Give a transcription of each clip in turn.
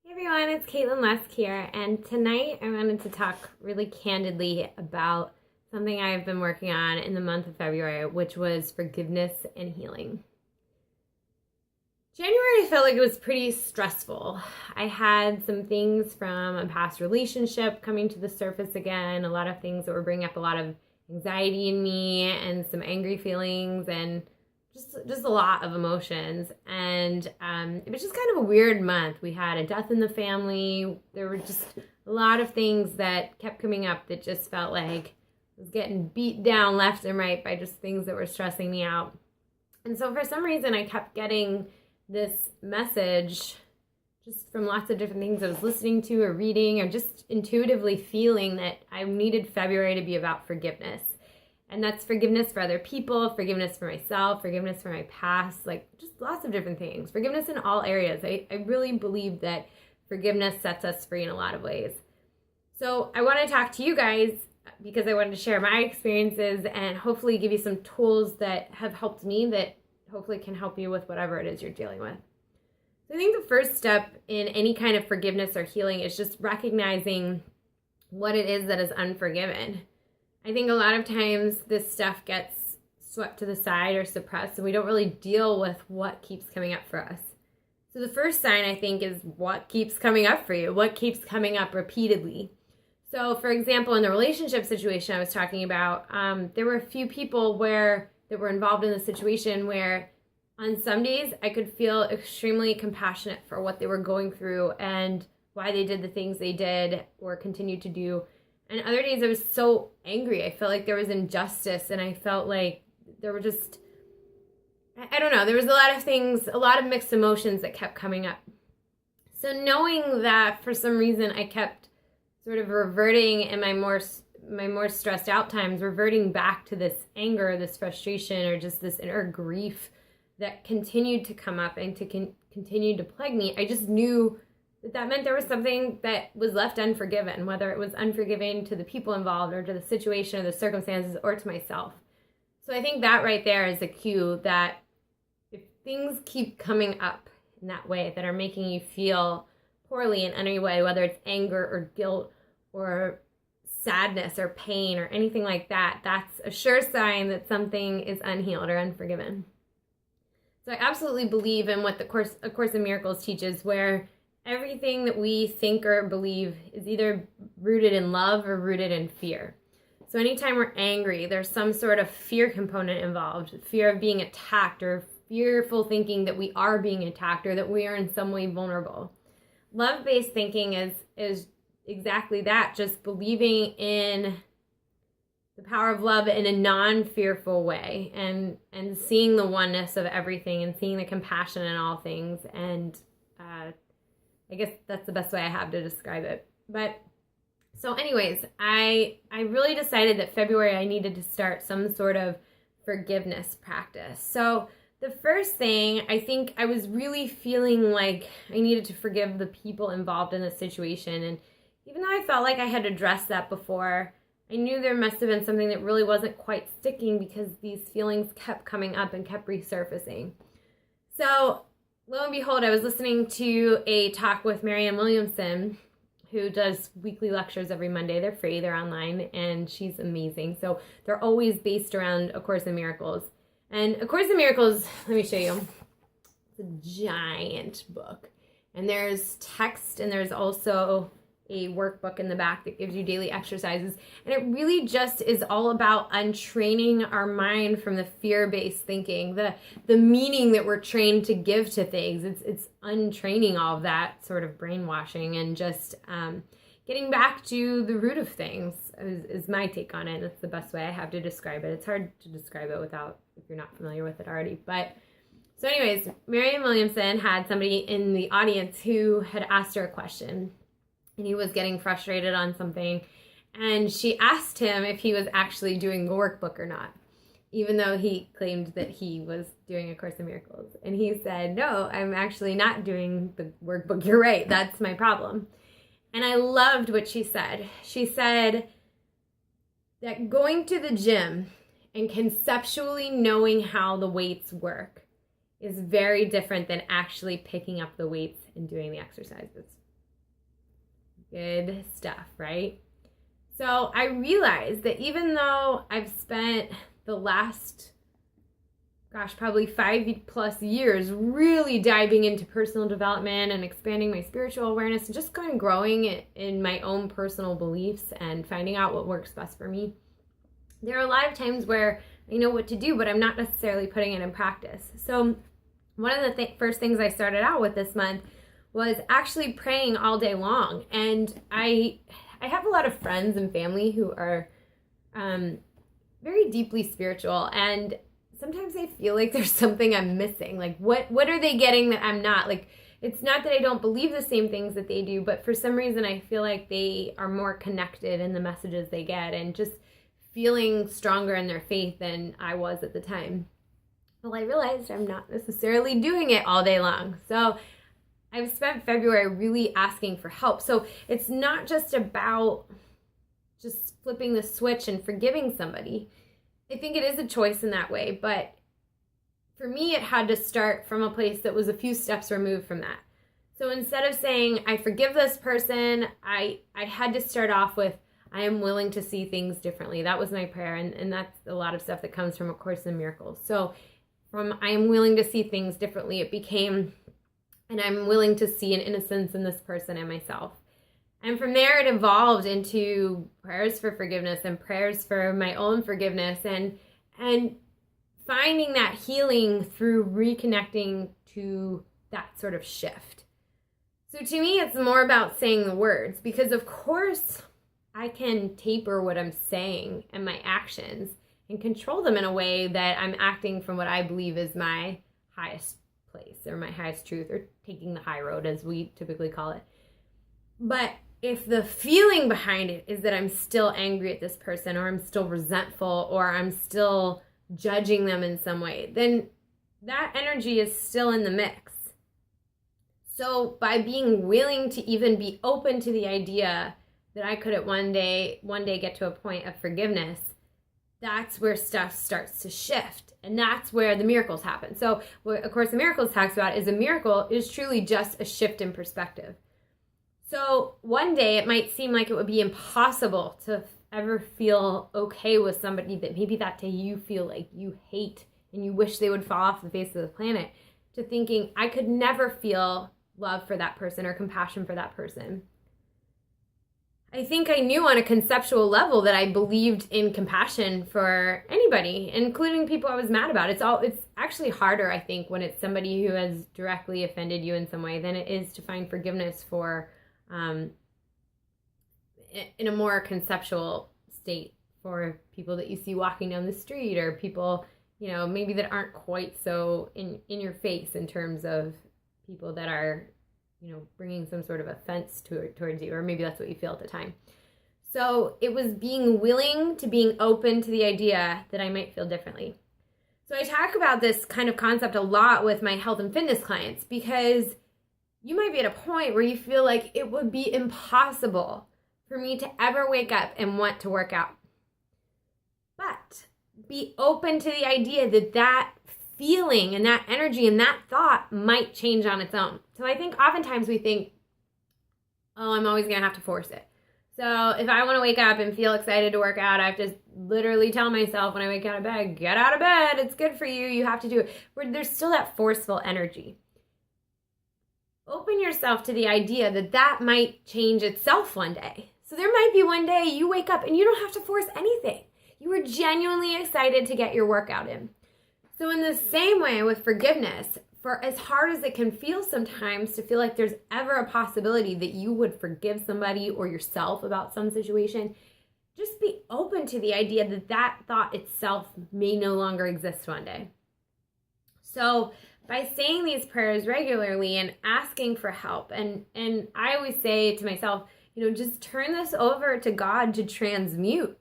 Hey everyone, it's Katelyn Lesk here, and tonight I wanted to talk really candidly about something I've been working on in the month of February, which was forgiveness and healing. January felt like it was pretty stressful. I had some things from a past relationship coming to the surface again, a lot of things that were bringing up a lot of anxiety in me and some angry feelings and just a lot of emotions. And it was just kind of a weird month. We had a death in the family. There were just a lot of things that kept coming up that just felt like I was getting beat down left and right by just things that were stressing me out. And so for some reason, I kept getting this message just from lots of different things I was listening to or reading or just intuitively feeling that I needed February to be about forgiveness. And that's forgiveness for other people, forgiveness for myself, forgiveness for my past, like just lots of different things. Forgiveness in all areas. I really believe that forgiveness sets us free in a lot of ways. So I want to talk to you guys because I wanted to share my experiences and hopefully give you some tools that have helped me that hopefully can help you with whatever it is you're dealing with. So I think the first step in any kind of forgiveness or healing is just recognizing what it is that is unforgiven. I think a lot of times this stuff gets swept to the side or suppressed and we don't really deal with what keeps coming up for us. So the first sign I think is what keeps coming up for you, what keeps coming up repeatedly. So for example, in the relationship situation I was talking about, there were a few people that were involved in the situation where on some days I could feel extremely compassionate for what they were going through and why they did the things they did or continued to do. And other days I was so angry. I felt like there was injustice and I felt like there were just, I don't know, there was a lot of things, a lot of mixed emotions that kept coming up. So knowing that for some reason I kept sort of reverting in my more stressed out times, reverting back to this anger, this frustration, or just this inner grief that continued to come up and to continue to plague me, I just knew that meant there was something that was left unforgiven, whether it was unforgiving to the people involved or to the situation or the circumstances or to myself. So I think that right there is a cue that if things keep coming up in that way that are making you feel poorly in any way, whether it's anger or guilt or sadness or pain or anything like that, that's a sure sign that something is unhealed or unforgiven. So I absolutely believe in what A Course in Miracles teaches, where everything that we think or believe is either rooted in love or rooted in fear. So anytime we're angry, there's some sort of fear component involved, fear of being attacked or fearful thinking that we are being attacked or that we are in some way vulnerable. Love-based thinking is exactly that, just believing in the power of love in a non-fearful way and seeing the oneness of everything and seeing the compassion in all things. And I guess that's the best way I have to describe it. But so anyways, I really decided that February I needed to start some sort of forgiveness practice. So the first thing, I think I was really feeling like I needed to forgive the people involved in the situation. And even though I felt like I had addressed that before, I knew there must have been something that really wasn't quite sticking because these feelings kept coming up and kept resurfacing. So lo and behold, I was listening to a talk with Marianne Williamson, who does weekly lectures every Monday. They're free, they're online, and she's amazing. So they're always based around A Course in Miracles. And A Course in Miracles, let me show you. It's a giant book. And there's text, and there's also a workbook in the back that gives you daily exercises. And it really just is all about untraining our mind from the fear-based thinking, the meaning that we're trained to give to things. It's untraining all of that sort of brainwashing and just getting back to the root of things is my take on it. It's the best way I have to describe it. It's hard to describe it if you're not familiar with it already. But so anyways, Marianne Williamson had somebody in the audience who had asked her a question. And he was getting frustrated on something. And she asked him if he was actually doing the workbook or not, even though he claimed that he was doing A Course in Miracles. And he said, no, I'm actually not doing the workbook. You're right. That's my problem. And I loved what she said. She said that going to the gym and conceptually knowing how the weights work is very different than actually picking up the weights and doing the exercises. Good stuff, right? So I realized that even though I've spent the last, probably 5+ years really diving into personal development and expanding my spiritual awareness and just kind of growing in my own personal beliefs and finding out what works best for me, there are a lot of times where I know what to do, but I'm not necessarily putting it in practice. So one of the first things I started out with this month was actually praying all day long. And I have a lot of friends and family who are very deeply spiritual, and sometimes I feel like there's something I'm missing. Like, what are they getting that I'm not? Like, it's not that I don't believe the same things that they do, but for some reason I feel like they are more connected in the messages they get and just feeling stronger in their faith than I was at the time. Well, I realized I'm not necessarily doing it all day long. So I've spent February really asking for help. So it's not just about just flipping the switch and forgiving somebody. I think it is a choice in that way, but for me, it had to start from a place that was a few steps removed from that. So instead of saying, I forgive this person, I had to start off with, I am willing to see things differently. That was my prayer, and that's a lot of stuff that comes from A Course in Miracles. So from I am willing to see things differently, it became, and I'm willing to see an innocence in this person and myself. And from there, it evolved into prayers for forgiveness and prayers for my own forgiveness and finding that healing through reconnecting to that sort of shift. So to me, it's more about saying the words, because of course I can taper what I'm saying and my actions and control them in a way that I'm acting from what I believe is my highest place or my highest truth, or taking the high road as we typically call it. But if the feeling behind it is that I'm still angry at this person, or I'm still resentful, or I'm still judging them in some way, then that energy is still in the mix. So by being willing to even be open to the idea that I could at one day get to a point of forgiveness, that's where stuff starts to shift. And that's where the miracles happen. So what A Course in Miracles talks about is a miracle is truly just a shift in perspective. So one day it might seem like it would be impossible to ever feel okay with somebody that maybe that day you feel like you hate and you wish they would fall off the face of the planet, to thinking I could never feel love for that person or compassion for that person. I think I knew on a conceptual level that I believed in compassion for anybody, including people I was mad about. It's actually harder, I think, when it's somebody who has directly offended you in some way than it is to find forgiveness for in a more conceptual state for people that you see walking down the street, or people, maybe that aren't quite so in your face in terms of people that are, bringing some sort of offense towards you, or maybe that's what you feel at the time. So it was being willing to being open to the idea that I might feel differently. So I talk about this kind of concept a lot with my health and fitness clients, because you might be at a point where you feel like it would be impossible for me to ever wake up and want to work out. But be open to the idea that that feeling and that energy and that thought might change on its own. So I think oftentimes we think, oh, I'm always going to have to force it. So if I want to wake up and feel excited to work out, I have to literally tell myself when I wake out of bed, get out of bed, it's good for you, you have to do it. Where there's still that forceful energy. Open yourself to the idea that that might change itself one day. So there might be one day you wake up and you don't have to force anything. You are genuinely excited to get your workout in. So in the same way with forgiveness, for as hard as it can feel sometimes to feel like there's ever a possibility that you would forgive somebody or yourself about some situation, just be open to the idea that that thought itself may no longer exist one day. So by saying these prayers regularly and asking for help, and I always say to myself, just turn this over to God to transmute.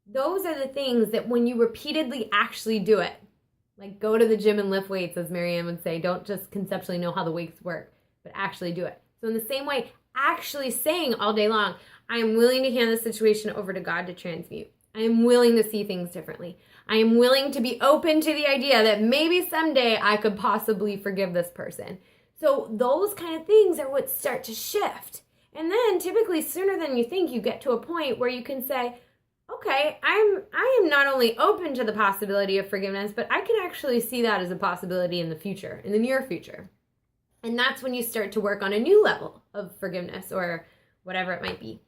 Those are the things that when you repeatedly actually do it, like go to the gym and lift weights, as Marianne would say, don't just conceptually know how the weights work, but actually do it. So in the same way, actually saying all day long, I am willing to hand the situation over to God to transmute. I am willing to see things differently. I am willing to be open to the idea that maybe someday I could possibly forgive this person. So those kind of things are what start to shift. And then typically sooner than you think, you get to a point where you can say, okay, I am not only open to the possibility of forgiveness, but I can actually see that as a possibility in the future, in the near future. And that's when you start to work on a new level of forgiveness or whatever it might be.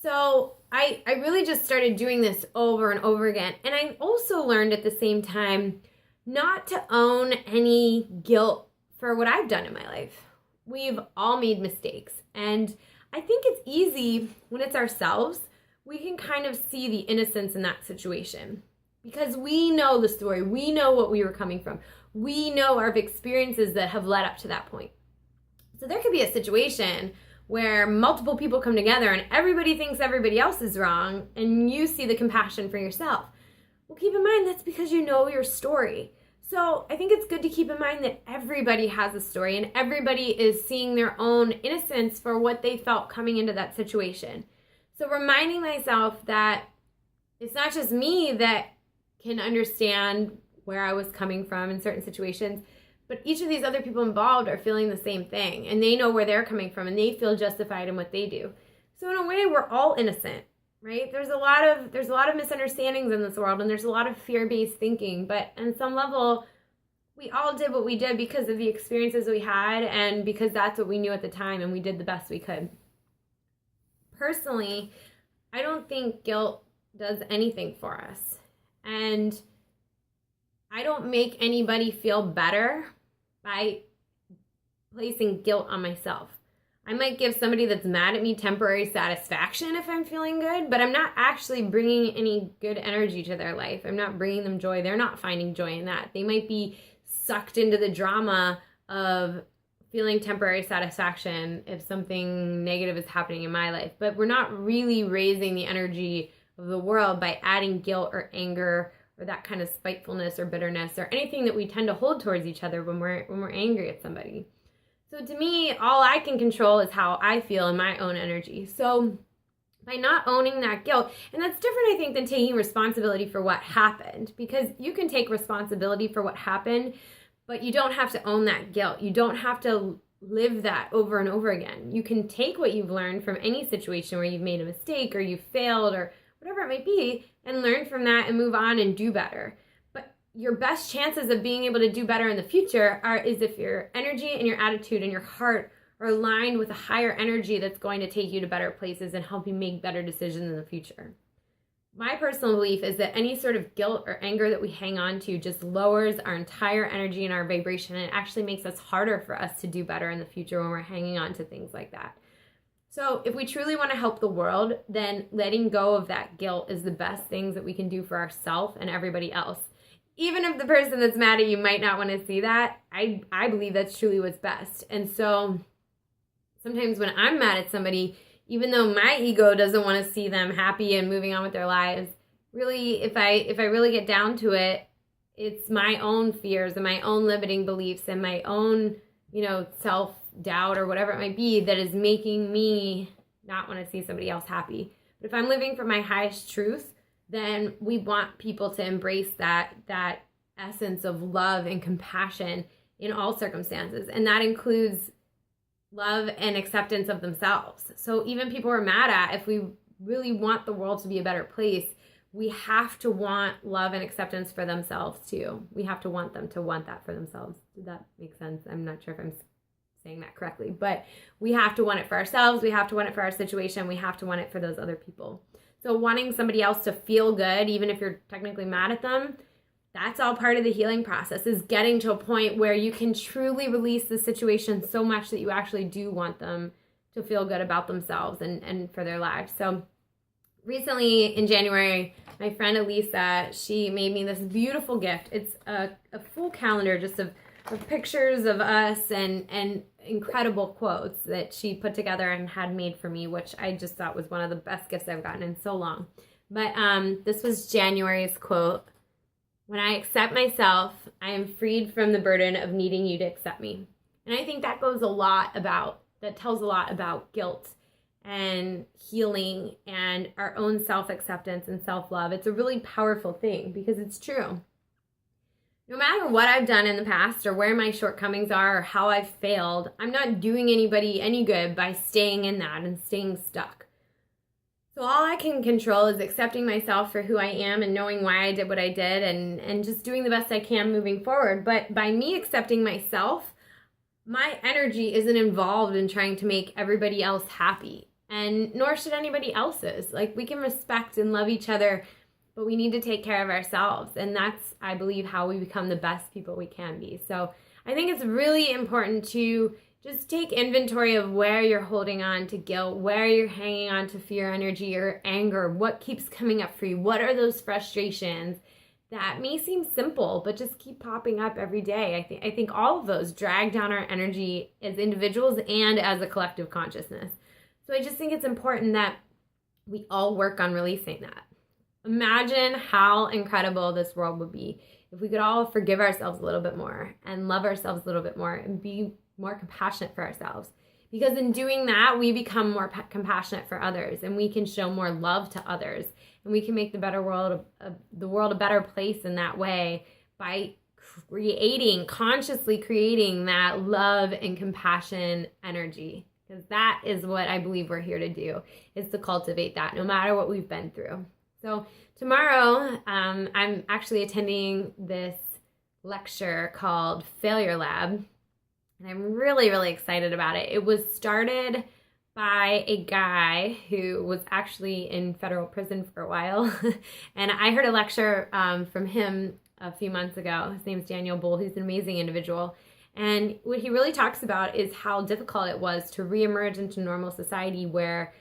So I really just started doing this over and over again. And I also learned at the same time not to own any guilt for what I've done in my life. We've all made mistakes. And I think it's easy when it's ourselves, we can kind of see the innocence in that situation because we know the story. We know what we were coming from. We know our experiences that have led up to that point. So there could be a situation where multiple people come together and everybody thinks everybody else is wrong and you see the compassion for yourself. Well, keep in mind that's because you know your story. So I think it's good to keep in mind that everybody has a story and everybody is seeing their own innocence for what they felt coming into that situation. So reminding myself that it's not just me that can understand where I was coming from in certain situations, but each of these other people involved are feeling the same thing and they know where they're coming from and they feel justified in what they do. So in a way, we're all innocent, right? There's a lot of misunderstandings in this world and there's a lot of fear-based thinking, but on some level, we all did what we did because of the experiences we had and because that's what we knew at the time and we did the best we could. Personally, I don't think guilt does anything for us. And I don't make anybody feel better by placing guilt on myself. I might give somebody that's mad at me temporary satisfaction if I'm feeling good, but I'm not actually bringing any good energy to their life. I'm not bringing them joy. They're not finding joy in that. They might be sucked into the drama of feeling temporary satisfaction if something negative is happening in my life. But we're not really raising the energy of the world by adding guilt or anger or that kind of spitefulness or bitterness or anything that we tend to hold towards each other when we're angry at somebody. So to me, all I can control is how I feel in my own energy. So by not owning that guilt, and that's different, I think, than taking responsibility for what happened, because you can take responsibility for what happened, but you don't have to own that guilt. You don't have to live that over and over again. You can take what you've learned from any situation where you've made a mistake or you've failed or whatever it might be and learn from that and move on and do better. But your best chances of being able to do better in the future is if your energy and your attitude and your heart are aligned with a higher energy that's going to take you to better places and help you make better decisions in the future. My personal belief is that any sort of guilt or anger that we hang on to just lowers our entire energy and our vibration, and it actually makes us harder for us to do better in the future when we're hanging on to things like that. So if we truly want to help the world, then letting go of that guilt is the best things that we can do for ourselves and everybody else. Even if the person that's mad at you might not want to see that, I believe that's truly what's best. And so sometimes when I'm mad at somebody, even though my ego doesn't want to see them happy and moving on with their lives, really, if I really get down to it, it's my own fears and my own limiting beliefs and my own, self-doubt or whatever it might be that is making me not want to see somebody else happy. But if I'm living for my highest truth, then we want people to embrace that essence of love and compassion in all circumstances. And that includes love and acceptance of themselves. So even people we're mad at, if we really want the world to be a better place, we have to want love and acceptance for themselves too. We have to want them to want that for themselves. Did that make sense? I'm not sure if I'm saying that correctly, but we have to want it for ourselves. We have to want it for our situation. We have to want it for those other people. So wanting somebody else to feel good, even if you're technically mad at them, that's all part of the healing process, is getting to a point where you can truly release the situation so much that you actually do want them to feel good about themselves and for their lives. So recently in January, my friend Elisa, she made me this beautiful gift. It's a full calendar just of pictures of us and incredible quotes that she put together and had made for me, which I just thought was one of the best gifts I've gotten in so long. But this was January's quote. When I accept myself, I am freed from the burden of needing you to accept me. And I think that tells a lot about guilt and healing and our own self-acceptance and self-love. It's a really powerful thing because it's true. no matter what I've done in the past or where my shortcomings are or how I've failed, I'm not doing anybody any good by staying in that and staying stuck. So all I can control is accepting myself for who I am and knowing why I did what I did and just doing the best I can moving forward. But by me accepting myself, my energy isn't involved in trying to make everybody else happy. And nor should anybody else's. Like, we can respect and love each other, but we need to take care of ourselves. And that's, I believe, how we become the best people we can be. So I think it's really important to just take inventory of where you're holding on to guilt, where you're hanging on to fear, energy, or anger, what keeps coming up for you, what are those frustrations that may seem simple, but just keep popping up every day. I think all of those drag down our energy as individuals and as a collective consciousness. So I just think it's important that we all work on releasing that. Imagine how incredible this world would be if we could all forgive ourselves a little bit more and love ourselves a little bit more and be more compassionate for ourselves. Because in doing that, we become more compassionate for others, and we can show more love to others, and we can make the world a better place in that way by consciously creating that love and compassion energy. Because that is what I believe we're here to do, is to cultivate that no matter what we've been through. So tomorrow, I'm actually attending this lecture called Failure Lab. And I'm really, really excited about it. It was started by a guy who was actually in federal prison for a while. And I heard a lecture from him a few months ago. His name's Daniel Bull. He's an amazing individual. And what he really talks about is how difficult it was to reemerge into normal society where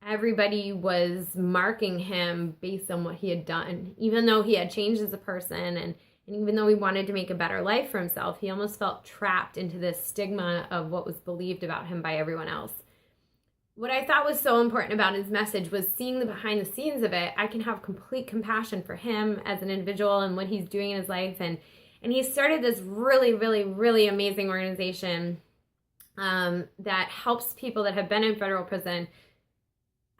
everybody was marking him based on what he had done. Even though he had changed as a person and even though he wanted to make a better life for himself, he almost felt trapped into this stigma of what was believed about him by everyone else. What I thought was so important about his message was seeing the behind the scenes of it. I can have complete compassion for him as an individual and what he's doing in his life. And he started this really, really, really amazing organization that helps people that have been in federal prison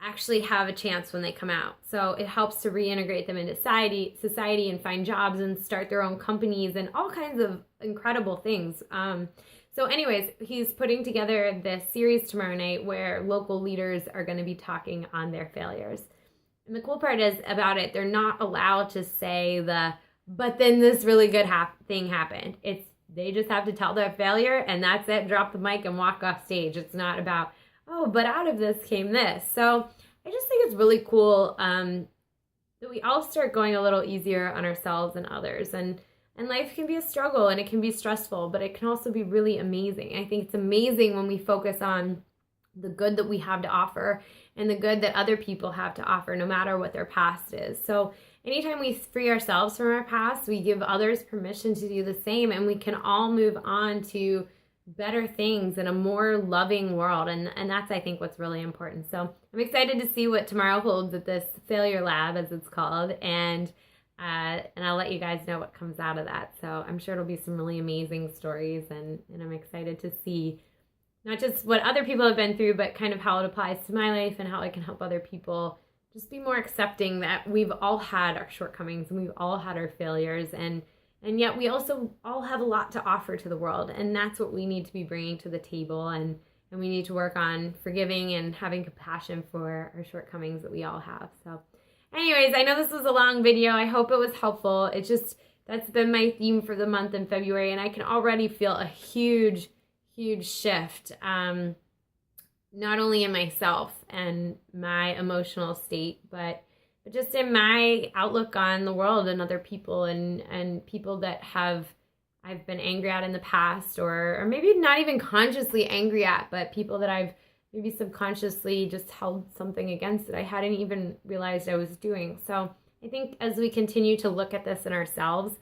actually have a chance when they come out. So it helps to reintegrate them into society and find jobs and start their own companies and all kinds of incredible things. So anyways, he's putting together this series tomorrow night where local leaders are going to be talking on their failures. And the cool part is about it, they're not allowed to say but then this really good thing happened. They just have to tell their failure and that's it, drop the mic and walk off stage. It's not about, oh, but out of this came this. So I just think it's really cool that we all start going a little easier on ourselves and others. And life can be a struggle and it can be stressful, but it can also be really amazing. I think it's amazing when we focus on the good that we have to offer and the good that other people have to offer, no matter what their past is. So anytime we free ourselves from our past, we give others permission to do the same, and we can all move on to better things in a more loving world. And that's, I think, what's really important. So I'm excited to see what tomorrow holds at this Failure Lab, as it's called. And I'll let you guys know what comes out of that. So I'm sure it'll be some really amazing stories. And I'm excited to see not just what other people have been through, but kind of how it applies to my life and how I can help other people just be more accepting that we've all had our shortcomings and we've all had our failures. And yet we also all have a lot to offer to the world. And that's what we need to be bringing to the table. And we need to work on forgiving and having compassion for our shortcomings that we all have. So anyways, I know this was a long video. I hope it was helpful. That's been my theme for the month in February. And I can already feel a huge shift, not only in myself and my emotional state, but just in my outlook on the world and other people and people that I've been angry at in the past, or maybe not even consciously angry at, but people that I've maybe subconsciously just held something against that I hadn't even realized I was doing. So I think as we continue to look at this in ourselves,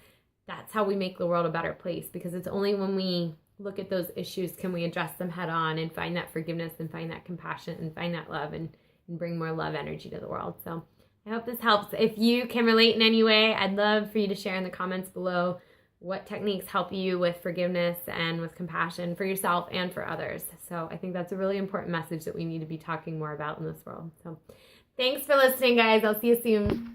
that's how we make the world a better place, because it's only when we look at those issues can we address them head on and find that forgiveness and find that compassion and find that love and bring more love energy to the world. So I hope this helps. If you can relate in any way, I'd love for you to share in the comments below what techniques help you with forgiveness and with compassion for yourself and for others. So I think that's a really important message that we need to be talking more about in this world. So thanks for listening, guys. I'll see you soon.